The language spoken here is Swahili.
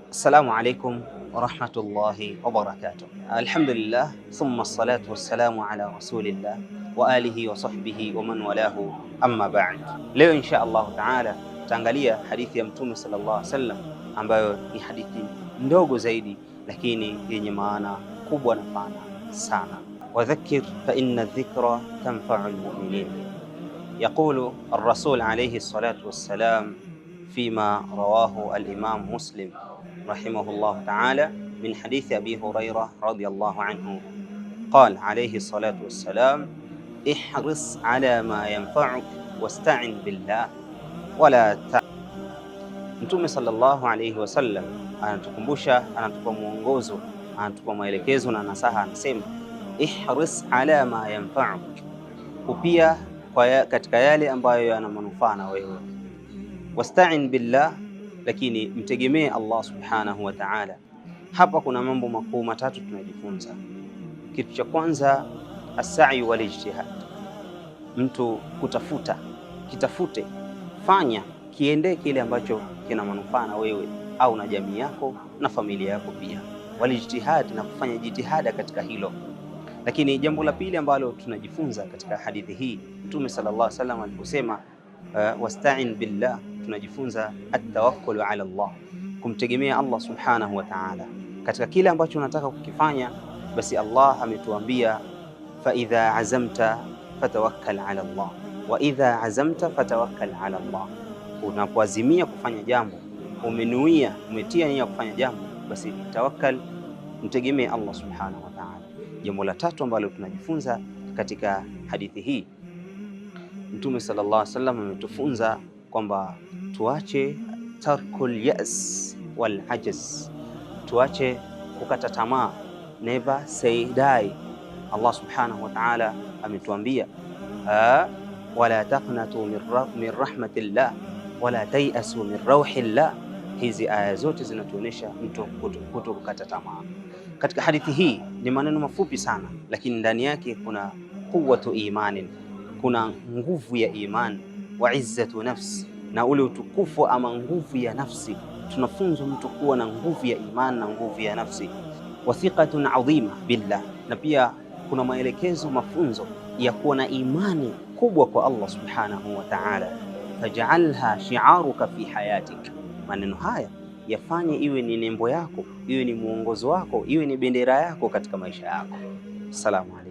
Assalamu alaikum warahmatullahi wabarakatuh. Alhamdulillah thumma salatu wassalamu ala rasulillah wa alihi wa sahbihi wa man walahu, amma ba'd. Leo insha Allah taala tutaangalia hadithi ya Mtume sallallahu alaihi wasallam ambayo ni hadithi ndogo zaidi, lakini yenye maana kubwa na pana sana. Wadhakkir fa inna dhikra tanfa'u almu'minin. Yaqulu ar-rasul alayhi salatu wassalam fima rawahu al-imam Muslim rahimahullah ta'ala min hadithi Abi Hurairah radiyallahu anhu qala alayhi salatu wassalam ihris ala ma yanfa'uk wasta'in billah wala ta. Mtume sallallahu alayhi wasallam anatukumbusha, anatupa mwongozo, anatupa maelekezo na nasaha, anasema ihris ala ma yanfa'uk, upia katika yale ambayo yana manufaa na wewe, wasta'in billah, lakini mtegemee Allah subhanahu wa ta'ala. Hapa kuna mambo makuu matatu tunajifunza. Kitu cha kwanza, as-sa'i wal ijtihad, mtu kutafuta, kitafute, fanya, kiende kile ambacho kina manufaa na wewe au na jamii yako na familia yako pia, wal ijtihad, na kufanya jitihada katika hilo. Lakini jambo la pili ambalo tunajifunza katika hadithi hii, Mtume sallallahu alaihi wasallam aliposema wasta'in billah, tunajifunza at-tawakkul ala Allah, kumtegemea Allah subhanahu wa ta'ala katika kile ambacho unataka kukifanya. Basi Allah ametuambia fa idha azamta fatawakkal ala Allah wa idha azamta fatawakkal ala Allah. Unapoazimia kufanya jambo, umenuia, umetia nia kufanya jambo, basi tawakkal, mtegemee Allah subhanahu wa ta'ala. Jambo la tatu ambalo tunajifunza katika hadithi hii, Mtume sallallahu alaihi wasallam ametufunza kwamba tuache tarkul yas wal ajaz, tuache kukata tamaa, never say die. Allah subhanahu wa ta'ala ametuambia wala taqnatu min rahmatillah wala tayasu min rauhillah. Hizi aya zote zinatuonesha mtu kutokukata tamaa. Katika hadithi hii ni maneno mafupi sana, lakini ndani yake kuna quwwatu imanin, kuna nguvu ya iman, wa izzatu nafsi, na ule utukufu ama nguvu ya nafsi. Tunafunzwa mtu kuwa na nguvu ya iman na nguvu ya nafsi. Wathiqatun adhima billah, na pia kuna maelekezo, mafunzo ya kuwa na imani kubwa kwa Allah subhanahu wa ta'ala. Faj'alha shi'aruka fi hayatik, maneno haya yafanye iwe ni nembo yako, iwe ni muongozo wako, iwe ni bendera yako katika maisha yako. Salamu alaykum.